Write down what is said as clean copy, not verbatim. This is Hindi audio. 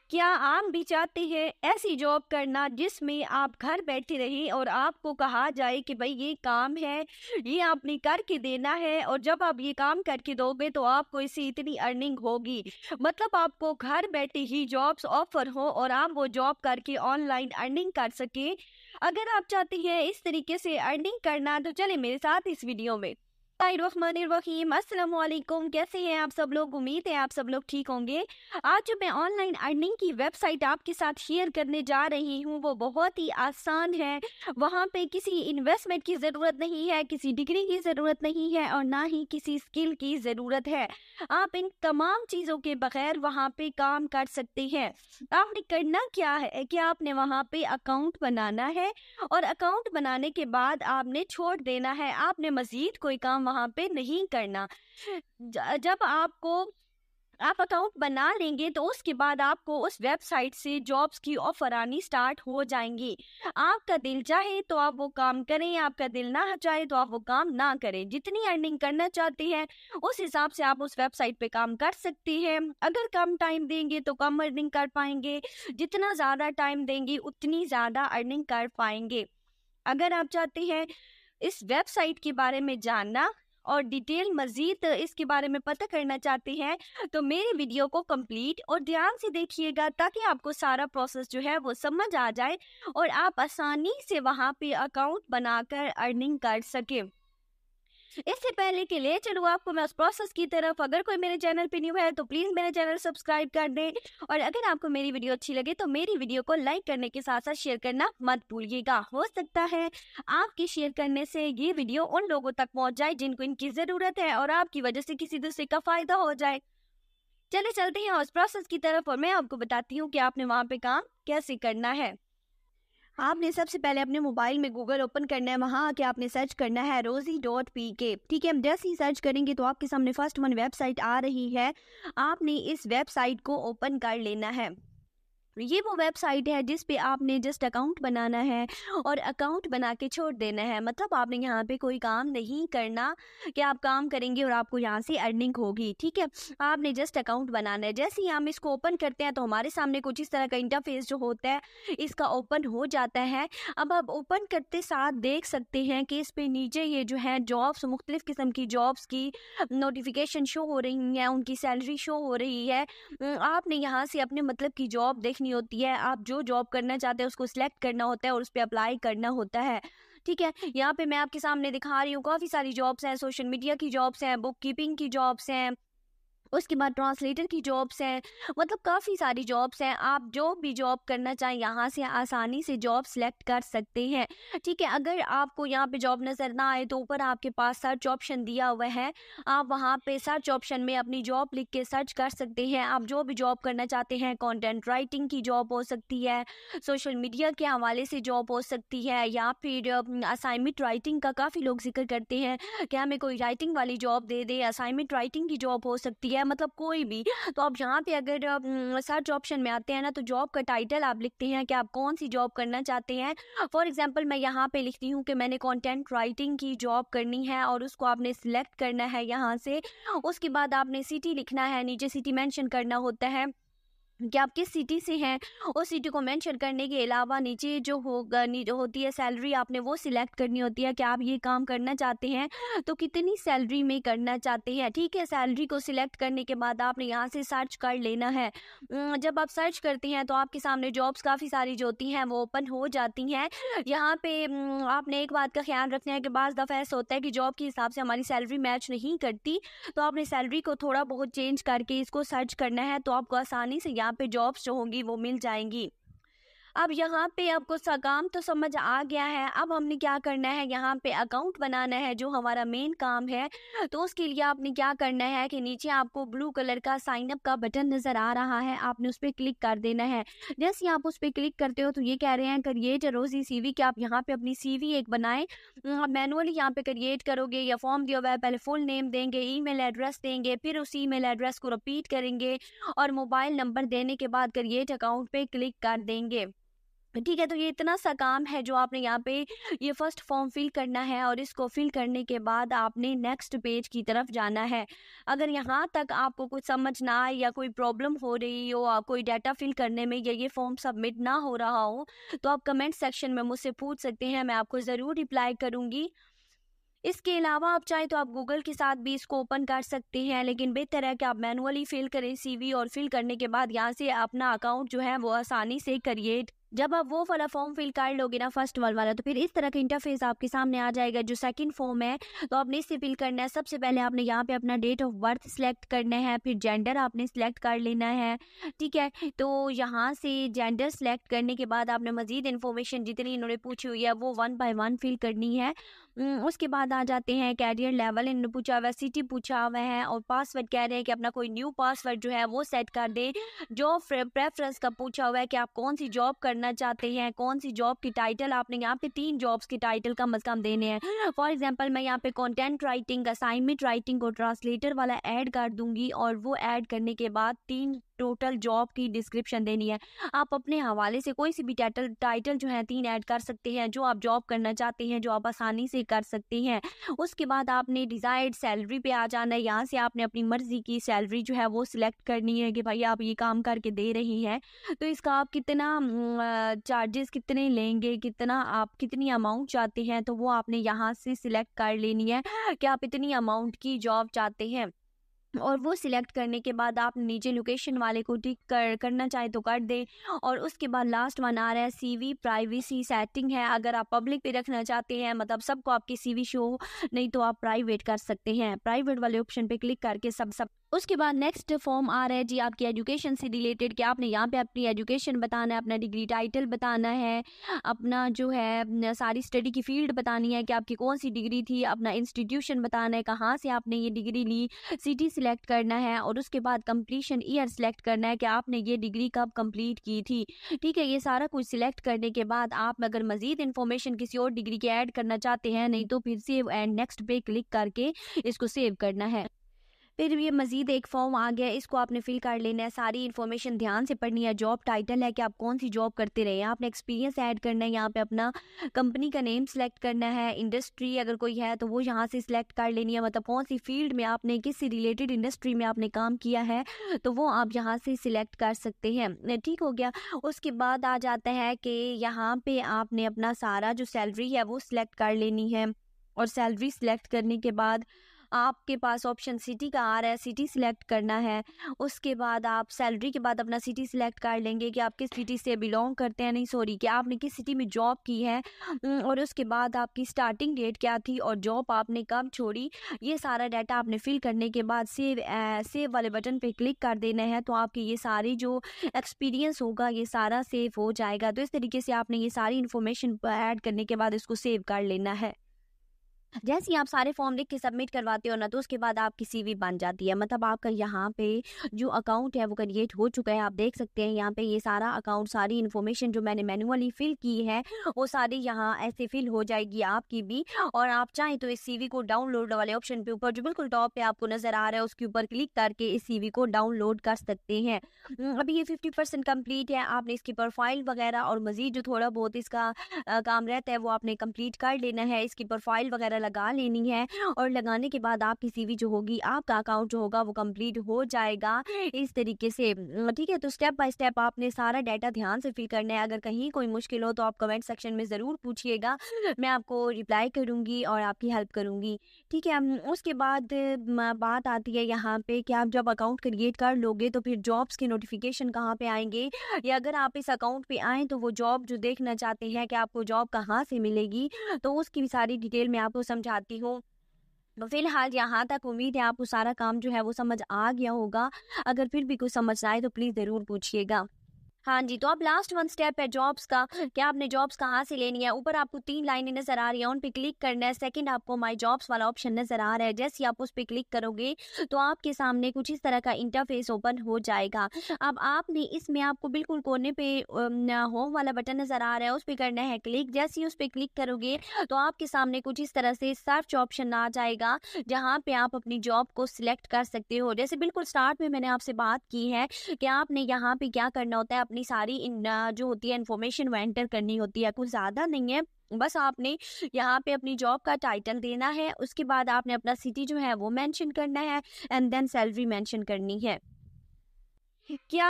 क्या आप भी चाहते हैं ऐसी जॉब करना जिसमें आप घर बैठे रहें और आपको कहा जाए कि भाई ये काम है, ये आपने करके देना है और जब आप ये काम करके दोगे तो आपको इससे इतनी अर्निंग होगी। मतलब आपको घर बैठे ही जॉब्स ऑफर हो और आप वो जॉब करके ऑनलाइन अर्निंग कर सके। अगर आप चाहते हैं इस तरीके से अर्निंग करना तो चले मेरे साथ इस वीडियो में। बिस्मिल्लाहिर्रहमानिर्रहीम, अस्सलाम वालेकुम। कैसे हैं आप सब लोग? उम्मीद है आप सब लोग ठीक होंगे। आज जो मैं ऑनलाइन अर्निंग की वेबसाइट आपके साथ शेयर करने जा रही हूँ वो बहुत ही आसान है। वहाँ पे किसी इन्वेस्टमेंट की ज़रूरत नहीं है, किसी डिग्री की ज़रूरत नहीं है और ना ही किसी स्किल की ज़रूरत है। आप इन तमाम चीज़ों के बगैर वहाँ पे काम कर सकते हैं। आपने करना क्या है कि आपने वहाँ पे अकाउंट बनाना है और अकाउंट बनाने के बाद आपने छोड़ देना है। आपने मज़ीद कोई काम वहाँ पे नहीं करना। जब आप अकाउंट बना लेंगे तो उसके बाद आपको उस वेबसाइट से जॉब्स की ऑफर आनी स्टार्ट हो जाएंगी। आपका दिल चाहे तो आप वो काम करें, आपका दिल ना चाहे तो आप वो काम ना करें। जितनी अर्निंग करना चाहते हैं उस हिसाब से आप उस वेबसाइट पे काम कर सकते हैं। अगर कम टाइम देंगे तो कम अर्निंग कर पाएंगे, जितना ज़्यादा टाइम देंगे उतनी ज़्यादा अर्निंग कर पाएंगे। अगर आप चाहते हैं इस वेबसाइट के बारे में जानना और डिटेल मज़ीद इसके बारे में पता करना चाहते हैं तो मेरे वीडियो को कंप्लीट और ध्यान से देखिएगा ताकि आपको सारा प्रोसेस जो है वो समझ आ जाए और आप आसानी से वहाँ पे अकाउंट बनाकर अर्निंग कर सकें। इससे पहले के लिए चलो आपको मैं उस प्रोसेस की तरफ, अगर कोई मेरे चैनल पे न्यू है तो प्लीज़ मेरे चैनल सब्सक्राइब कर दें और अगर आपको मेरी वीडियो अच्छी लगे तो मेरी वीडियो को लाइक करने के साथ साथ शेयर करना मत भूलिएगा। हो सकता है आपके शेयर करने से ये वीडियो उन लोगों तक पहुंच जाए जिनको इनकी ज़रूरत है और आपकी वजह से किसी दूसरे का फ़ायदा हो जाए। चले चलते हैं उस प्रोसेस की तरफ और मैं आपको बताती हूँ कि आपने वहाँ पे काम कैसे करना है। आपने सबसे पहले अपने मोबाइल में गूगल ओपन करना है, वहाँ आके आपने सर्च करना है rosie.pk। ठीक है, हम जैसे ही सर्च करेंगे तो आपके सामने फर्स्ट वन वेबसाइट आ रही है। आपने इस वेबसाइट को ओपन कर लेना है। ये वो वेबसाइट है जिस पे आपने जस्ट अकाउंट बनाना है और अकाउंट बना के छोड़ देना है। मतलब आपने यहाँ पे कोई काम नहीं करना कि आप काम करेंगे और आपको यहाँ से अर्निंग होगी। ठीक है, आपने जस्ट अकाउंट बनाना है। जैसे ही हम इसको ओपन करते हैं तो हमारे सामने कुछ इस तरह का इंटरफेस जो होता है इसका ओपन हो जाता है। अब आप ओपन करते साथ देख सकते हैं कि इस पे नीचे ये जो है जॉब्स, मुख्तलिफ किस्म की जॉब्स की नोटिफिकेशन शो हो रही हैं, उनकी सैलरी शो हो रही है। आपने यहाँ से अपने मतलब की जॉब देखनी होती है। आप जो जॉब करना चाहते हैं उसको सिलेक्ट करना होता है और उस पर अप्लाई करना होता है। ठीक है, यहाँ पे मैं आपके सामने दिखा रही हूँ काफ़ी सारी जॉब्स हैं। सोशल मीडिया की जॉब्स हैं, बुक कीपिंग की जॉब्स हैं, उसके बाद ट्रांसलेटर की जॉब्स हैं। मतलब काफ़ी सारी जॉब्स हैं। आप जो भी जॉब करना चाहें यहाँ से आसानी से जॉब सेलेक्ट कर सकते हैं। ठीक है, अगर आपको यहाँ पे जॉब नज़र ना आए तो ऊपर आपके पास सर्च ऑप्शन दिया हुआ है। आप वहाँ पे सर्च ऑप्शन में अपनी जॉब लिख के सर्च कर सकते हैं। आप जो भी जॉब करना चाहते हैं, कंटेंट राइटिंग की जॉब हो सकती है, सोशल मीडिया के हवाले से जॉब हो सकती है, या फिर असाइनमेंट राइटिंग का काफ़ी लोग जिक्र करते हैं कि हमें कोई राइटिंग वाली जॉब दे दे। असाइनमेंट राइटिंग की जॉब हो सकती है, मतलब कोई भी। तो आप यहाँ पे अगर सर्च ऑप्शन में आते हैं ना तो जॉब का टाइटल आप लिखते हैं कि आप कौन सी जॉब करना चाहते हैं। फॉर एग्जांपल मैं यहाँ पे लिखती हूँ कि मैंने कंटेंट राइटिंग की जॉब करनी है और उसको आपने सिलेक्ट करना है यहाँ से। उसके बाद आपने सिटी लिखना है, नीचे सिटी मेंशन करना होता है कि आप किस सिटी से हैं। उस सिटी को मेंशन करने के अलावा नीचे जो होती है सैलरी, आपने वो सिलेक्ट करनी होती है कि आप ये काम करना चाहते हैं तो कितनी सैलरी में करना चाहते हैं। ठीक है, सैलरी को सिलेक्ट करने के बाद आपने यहाँ से सर्च कर लेना है। जब आप सर्च करते हैं तो आपके सामने जॉब्स काफ़ी सारी जो होती हैं वो ओपन हो जाती हैं। यहाँ पे आपने एक बात का ख्याल रखना है कि बाज़ दफ़ा ऐसा होता है कि जॉब के हिसाब से हमारी सैलरी मैच नहीं करती, तो आपने सैलरी को थोड़ा बहुत चेंज करके इसको सर्च करना है तो आपको आसानी से यहाँ पे जॉब्स जो होंगी वो मिल जाएंगी। अब यहाँ पे आपको काम तो समझ आ गया है। अब हमने क्या करना है, यहाँ पे अकाउंट बनाना है जो हमारा मेन काम है। तो उसके लिए आपने क्या करना है कि नीचे आपको ब्लू कलर का साइन अप का बटन नज़र आ रहा है, आपने उस पर क्लिक कर देना है। जैसे ही आप उस पर क्लिक करते हो तो ये कह रहे हैं क्रिएट रोजी सीवी, कि आप यहाँ पे अपनी सीवी एक बनाएं। आप मैनुअली यहाँ पे क्रिएट करोगे या फॉर्म दिया हुआ है, पहले फुल नेम देंगे, ईमेल एड्रेस देंगे, फिर उस ईमेल एड्रेस को रिपीट करेंगे और मोबाइल नंबर देने के बाद क्रिएट अकाउंट पे क्लिक कर देंगे। ठीक है, तो ये इतना सा काम है जो आपने यहाँ पे ये फर्स्ट फॉर्म फिल करना है और इसको फिल करने के बाद आपने नेक्स्ट पेज की तरफ जाना है। अगर यहाँ तक आपको कुछ समझ ना आए या कोई प्रॉब्लम हो रही हो, कोई डाटा फिल करने में या ये फॉर्म सबमिट ना हो रहा हो, तो आप कमेंट सेक्शन में मुझसे पूछ सकते हैं, मैं आपको ज़रूर रिप्लाई करूँगी। इसके अलावा आप चाहें तो आप गूगल के साथ भी इसको ओपन कर सकते हैं, लेकिन बेहतर है कि आप मैनुअली फिल करें सीवी, और फिल करने के बाद यहाँ से अपना अकाउंट जो है वो आसानी से क्रिएट। जब आप वो वाला फॉर्म फिल कर लोगे ना, फर्स्ट वाला, तो फिर इस तरह का इंटरफेस आपके सामने आ जाएगा। जो सेकंड फॉर्म है तो आपने इससे फिल करना है। सबसे पहले आपने यहाँ पे अपना डेट ऑफ बर्थ सिलेक्ट करना है, फिर जेंडर आपने सिलेक्ट कर लेना है। ठीक है, तो यहाँ से जेंडर सेलेक्ट करने के बाद आपने मजीद इन्फॉर्मेशन जितनी इन्होंने पूछी हुई है वो 1 बाय 1 फिल करनी है। उसके बाद आ जाते हैं कैरियर लेवल इन्होंने पूछा हुआ है, सिटी पूछा हुआ है, और पासवर्ड कह रहे हैं कि अपना कोई न्यू पासवर्ड जो है वो सेट कर दें। जॉब प्रेफरेंस का पूछा हुआ है कि आप कौन सी जॉब करना चाहते हैं, कौन सी जॉब की टाइटल आपने यहाँ पे 3 जॉब्स की टाइटल कम अज कम देने हैं। फॉर एग्जांपल मैं यहाँ पे कंटेंट राइटिंग, असाइनमेंट राइटिंग और ट्रांसलेटर वाला ऐड कर दूंगी, और वो ऐड करने के बाद 3 टोटल जॉब की डिस्क्रिप्शन देनी है। आप अपने हवाले से कोई सी भी टाइटल जो है 3 ऐड कर सकते हैं जो आप जॉब करना चाहते हैं, जो आप आसानी से कर सकते हैं। उसके बाद आपने डिजायर्ड सैलरी पे आ जाना है। यहाँ से आपने अपनी मर्जी की सैलरी जो है वो सिलेक्ट करनी है कि भाई आप ये काम करके दे रही हैं तो इसका आप कितना चार्जेस कितने लेंगे, कितना आप कितनी अमाउंट चाहते हैं, तो वो आपने यहाँ से सिलेक्ट कर लेनी है कि आप इतनी अमाउंट की जॉब चाहते हैं। और वो सिलेक्ट करने के बाद आप नीचे लोकेशन वाले को टिक करना चाहे तो कर दें। और उसके बाद लास्ट वन आ रहा है सीवी प्राइवेसी सेटिंग है। अगर आप पब्लिक पे रखना चाहते हैं, मतलब सबको आपकी सीवी शो हो, नहीं तो आप प्राइवेट कर सकते हैं। प्राइवेट वाले ऑप्शन पे क्लिक करके सब उसके बाद नेक्स्ट फॉर्म आ रहा है जी आपकी एजुकेशन से रिलेटेड, कि आपने यहाँ पे अपनी एजुकेशन बताना है, अपना डिग्री टाइटल बताना है, अपना जो है सारी स्टडी की फील्ड बतानी है कि आपकी कौन सी डिग्री थी, अपना इंस्टीट्यूशन बताना है कहाँ से आपने ये डिग्री ली, सिटी सिलेक्ट करना है, और उसके बाद कंप्लीशन ईयर सिलेक्ट करना है कि आपने ये डिग्री कब कंप्लीट की थी। ठीक है, ये सारा कुछ सिलेक्ट करने के बाद आप अगर मजीद इन्फॉर्मेशन किसी और डिग्री के ऐड करना चाहते हैं, नहीं तो फिर सेव एंड नेक्स्ट पे क्लिक करके इसको सेव करना है। फिर ये मजीद एक फॉर्म आ गया, इसको आपने फिल कर लेना है। सारी इन्फॉर्मेशन ध्यान से पढ़नी है। जॉब टाइटल है कि आप कौन सी जॉब करते रहे हैं, आपने एक्सपीरियंस ऐड करना है, यहाँ पे अपना कंपनी का नेम सेलेक्ट करना है, इंडस्ट्री अगर कोई है तो वो यहाँ से सिलेक्ट कर लेनी है, मतलब कौन सी फील्ड में आपने, किस रिलेटेड इंडस्ट्री में आपने काम किया है तो वो आप यहाँ से सिलेक्ट कर सकते हैं। ठीक हो गया। उसके बाद आ जाता है कि यहाँ पे आपने अपना सारा जो सैलरी है वो सिलेक्ट कर लेनी है, और सैलरी सिलेक्ट करने के बाद आपके पास ऑप्शन सिटी का आ रहा है, सिटी सिलेक्ट करना है। उसके बाद आप सैलरी के बाद अपना सिटी सिलेक्ट कर लेंगे कि आप किस सिटी से बिलोंग करते हैं, नहीं सॉरी, कि आपने किस सिटी में जॉब की है। और उसके बाद आपकी स्टार्टिंग डेट क्या थी और जॉब आपने कब छोड़ी। ये सारा डाटा आपने फिल करने के बाद सेव वाले बटन पे क्लिक कर देना है, तो आपकी ये सारी जो एक्सपीरियंस होगा ये सारा सेव हो जाएगा। तो इस तरीके से आपने ये सारी इन्फॉर्मेशन ऐड करने के बाद इसको सेव कर लेना है। जैसे ही आप सारे फॉर्म लिख के सबमिट करवाते हो ना, तो उसके बाद आपकी सीवी बन जाती है, मतलब आपका यहाँ पे जो अकाउंट है वो क्रिएट हो चुका है। आप देख सकते हैं यहाँ पे ये सारा अकाउंट, सारी इन्फॉर्मेशन जो मैंने मैन्युअली फिल की है वो सारी यहाँ ऐसे फिल हो जाएगी आपकी भी। और आप चाहें तो इस सीवी को डाउनलोड वाले ऑप्शन पे ऊपर जो बिल्कुल टॉप पे आपको नजर आ रहा है उसके ऊपर क्लिक करके इस सीवी को डाउनलोड कर सकते हैं। अभी ये 50% कंप्लीट है। आपने इसकी प्रोफाइल वगैरह और मजीद जो थोड़ा बहुत इसका काम रहता है वो आपने कंप्लीट कर लेना है। इसकी प्रोफाइल वगैरह लगा लेनी है, और लगाने के बाद आपकी सीवी जो होगी, आपका अकाउंट जो होगा वो कंप्लीट हो जाएगा इस तरीके से। ठीक है, तो स्टेप बाय स्टेप आपने सारा डाटा ध्यान से फिल करना है। अगर कहीं कोई मुश्किल हो तो आप कमेंट सेक्शन में ज़रूर पूछिएगा, मैं आपको रिप्लाई करूँगी और आपकी हेल्प करूँगी। ठीक है, उसके बाद बात आती है यहाँ पे कि आप जब अकाउंट क्रिएट कर लोगे तो फिर जॉब्स के नोटिफिकेशन कहाँ पे आएंगे, या अगर आप इस अकाउंट पे आएँ तो वो जॉब जो देखना चाहते हैं कि आपको जॉब कहाँ से मिलेगी, तो उसकी भी सारी डिटेल मैं आपको समझाती हूँ। तो फिलहाल यहाँ तक उम्मीद है आपको सारा काम जो है वो समझ आ गया होगा। अगर फिर भी कुछ समझ ना आए तो प्लीज़ ज़रूर पूछिएगा। हाँ जी, तो अब लास्ट वन स्टेप है जॉब्स का, क्या आपने जॉब्स कहाँ से लेनी है। ऊपर आपको 3 लाइनें नजर आ रही है, उन पे क्लिक करना है। सेकंड आपको माय जॉब्स वाला ऑप्शन नजर आ रहा है, जैसे ही आप उस पे क्लिक करोगे तो आपके सामने कुछ इस तरह का इंटरफेस ओपन हो जाएगा। अब आपने इसमें आपको बिल्कुल कोने पे होम वाला बटन नजर आ रहा है, उस पे करना है क्लिक। जैसे ही उस पे क्लिक करोगे तो आपके सामने कुछ इस तरह से सर्च ऑप्शन आ जाएगा, जहाँ पे आप अपनी जॉब को सिलेक्ट कर सकते हो। जैसे बिल्कुल स्टार्ट में मैंने आपसे बात की है कि आपने यहाँ पे क्या करना होता है, अपनी सारी जो होती है इन्फॉर्मेशन वो एंटर करनी होती है, कुछ ज़्यादा नहीं है। बस आपने यहाँ पे अपनी जॉब का टाइटल देना है, उसके बाद आपने अपना सिटी जो है वो मेंशन करना है, एंड देन सैलरी मेंशन करनी है। क्या